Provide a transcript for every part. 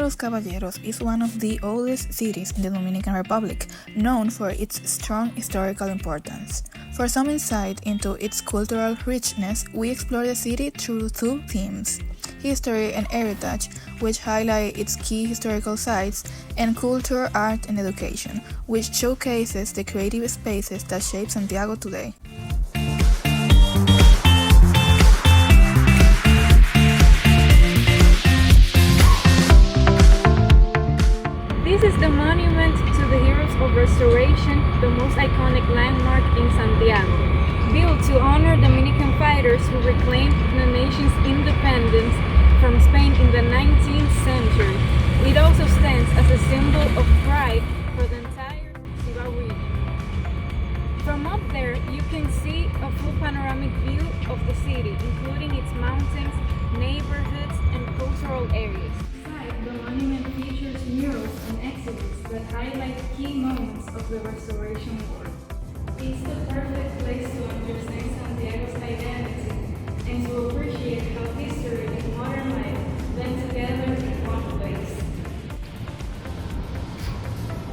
Los Caballeros is one of the oldest cities in the Dominican Republic, known for its strong historical importance. For some insight into its cultural richness, we explore the city through two themes: history and heritage, which highlight its key historical sites, and culture, art, and education, which showcases the creative spaces that shape Santiago today. This is the monument to the heroes of restoration, the most iconic landmark in Santiago. Built to honor Dominican fighters who reclaimed the nation's independence from Spain in the 19th century, it also stands as a symbol of pride for the entire Cibao region. From up there, you can see a full panoramic view of the city, including its mountains, neighborhoods, and cultural areas. The monument features murals and exhibits that highlight key moments of the Restoration War. It's the perfect place to understand Santiago's identity and to appreciate how history and modern life blend together in one place.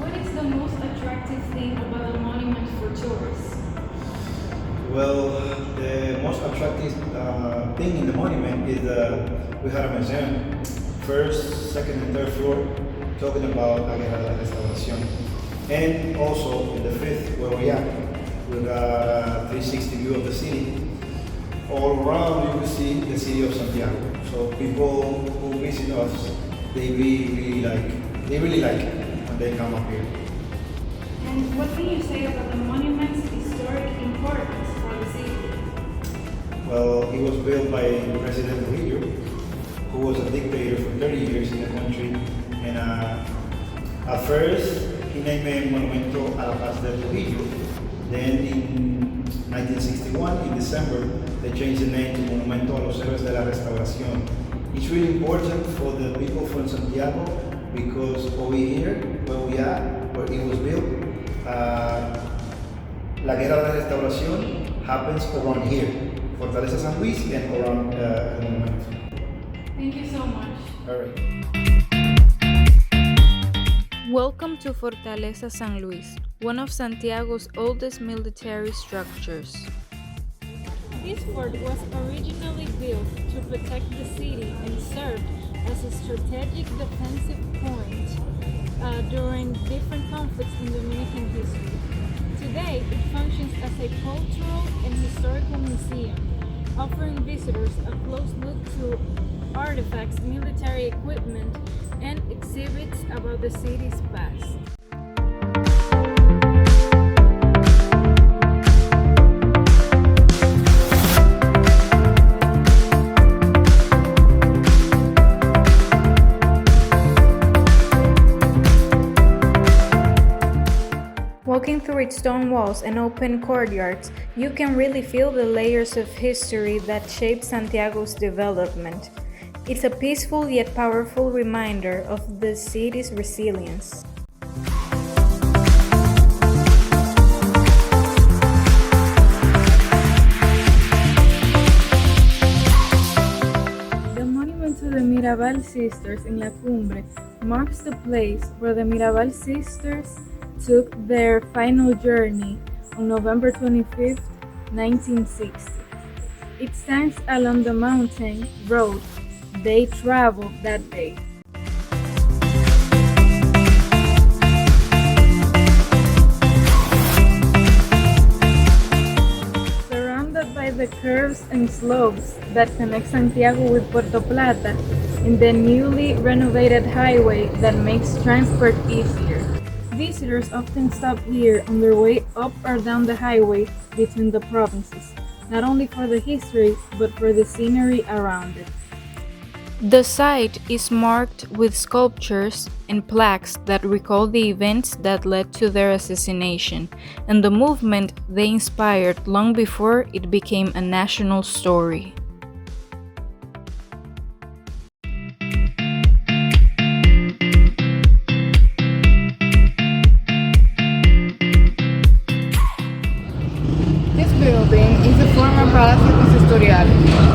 What is the most attractive thing about the monument for tourists? Well, the most attractive thing in the monument is we have a museum. First, second, and third floor, talking about La Guerra de la Restauración. And also in the fifth, where we are, we got a 360 view of the city. All around, you will see the city of Santiago. So people who visit us, they really like it when they come up here. And what can you say about the monument's historic importance for the city? Well, it was built by President Trujillo, who was a dictator for 30 years in the country. And at first, he named it Monumento a la Paz de Trujillo. Then in 1961, in December, they changed the name to Monumento a los Héroes de la Restauración. It's really important for the people from Santiago because over here, where we are, where it was built, La Guerra de la Restauración happens around here, Fortaleza San Luis and around el Monumento. Thank you so much. All right. Welcome to Fortaleza San Luis, one of Santiago's oldest military structures. This fort was originally built to protect the city and served as a strategic defensive point during different conflicts in Dominican history. Today, it functions as a cultural and historical museum, offering visitors a close look to artifacts, military equipment, and exhibits about the city's past. Walking through its stone walls and open courtyards, you can really feel the layers of history that shaped Santiago's development. It's a peaceful yet powerful reminder of the city's resilience. The monument to the Mirabal sisters in La Cumbre marks the place where the Mirabal sisters took their final journey on November 25, 1960. It stands along the mountain road they traveled that day. Surrounded by the curves and slopes that connect Santiago with Puerto Plata and the newly renovated highway that makes transport easier. Visitors often stop here on their way up or down the highway between the provinces, not only for the history, but for the scenery around it. The site is marked with sculptures and plaques that recall the events that led to their assassination and the movement they inspired long before it became a national story. This building is a former Palacio Consistorial,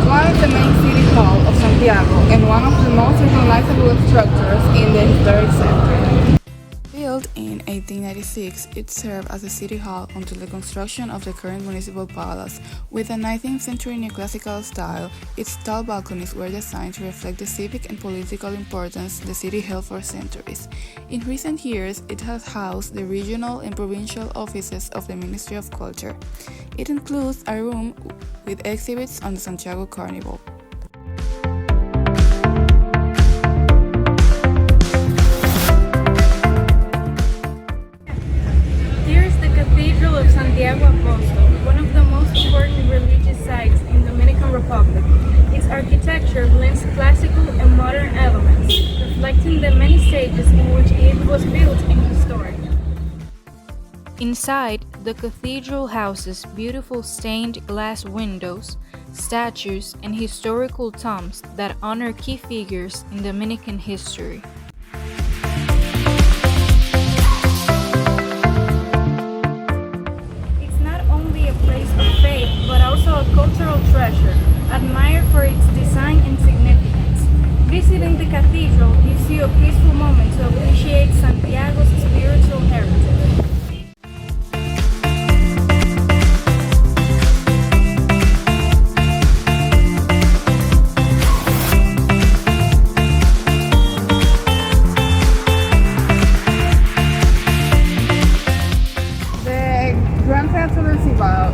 one of the main city hall of Santiago and one of the most recognizable structures in the historic center. Built in 1896, it served as a city hall until the construction of the current municipal palace. With a 19th century neoclassical style, its tall balconies were designed to reflect the civic and political importance the city held for centuries. In recent years, it has housed the regional and provincial offices of the Ministry of Culture. It includes a room with exhibits on the Santiago Carnival. Cathedral of Santiago Apostol, one of the most important religious sites in the Dominican Republic. Its architecture blends classical and modern elements, reflecting the many stages in which it was built and historic. Inside, the cathedral houses beautiful stained glass windows, statues, and historical tombs that honor key figures in Dominican history. But also a cultural treasure, admired for its design and significance. Visiting the cathedral gives you a peaceful moment to appreciate Santiago's spiritual heritage.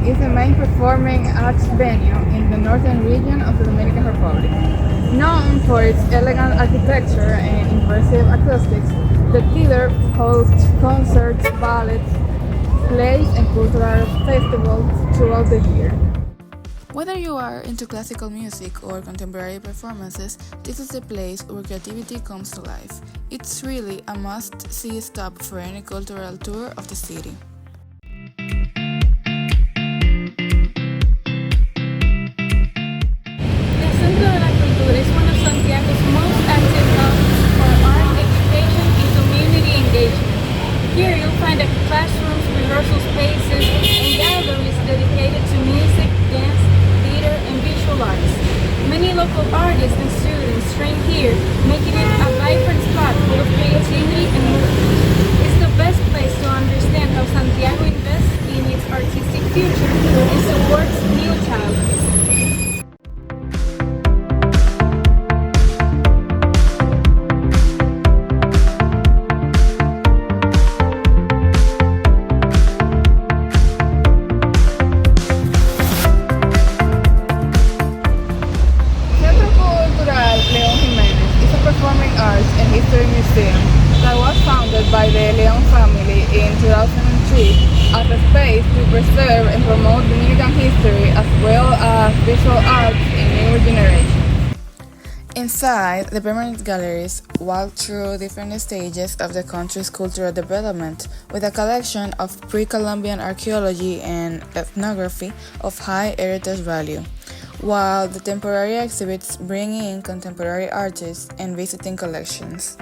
Is the main performing arts venue in the northern region of the Dominican Republic. Known for its elegant architecture and impressive acoustics, the theater hosts concerts, ballets, plays, and cultural festivals throughout the year. Whether you are into classical music or contemporary performances, this is the place where creativity comes to life. It's really a must-see stop for any cultural tour of the city. Is one of Santiago's most active hubs for art, education, and community engagement. Here you'll find classrooms, rehearsal spaces, and galleries dedicated to music, dance, theater, and visual arts. Many local artists and students train here, making it a vibrant spot full of creativity and movement. It's the best place to understand how Santiago invests in its artistic future and supports new childhoods. That was founded by the Leon family in 2003 as a space to preserve and promote Dominican history as well as visual arts in newer generations. Inside, the permanent galleries walk through different stages of the country's cultural development with a collection of pre-Columbian archaeology and ethnography of high heritage value, while the temporary exhibits bring in contemporary artists and visiting collections.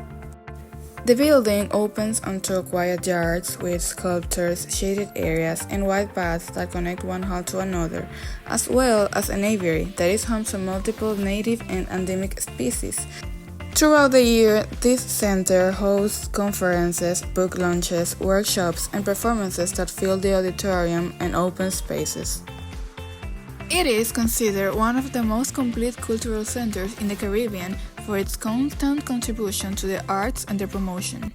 The building opens onto quiet yards with sculptures, shaded areas, and wide paths that connect one hall to another, as well as an aviary that is home to multiple native and endemic species. Throughout the year, this center hosts conferences, book launches, workshops, and performances that fill the auditorium and open spaces. It is considered one of the most complete cultural centers in the Caribbean for its constant contribution to the arts and their promotion.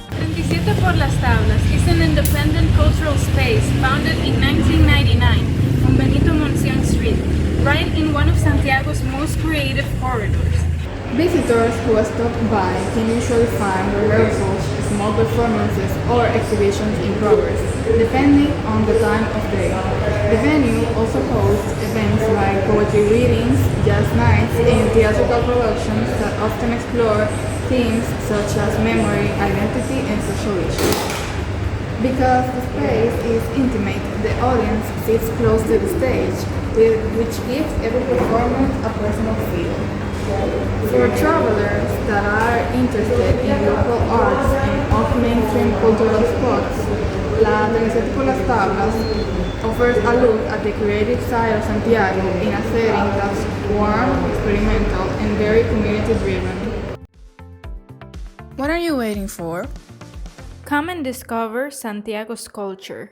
27 por las Tablas is an independent cultural space founded in 1999 on Benito Monción Street, right in one of Santiago's most creative corridors. Visitors who stop by can usually find rehearsals, small performances, or exhibitions in progress, depending on the time of day. The venue also hosts events like poetry readings, jazz nights, and theatrical productions that often explore themes such as memory, identity, and social issues. Because the space is intimate, the audience sits close to the stage, which gives every performance a personal feel. For travelers that are interested in local arts and off-mainstream cultural spots, La Travesía por las Tablas offers a look at the creative side of Santiago in a setting that's warm, experimental, and very community-driven. What are you waiting for? Come and discover Santiago's culture.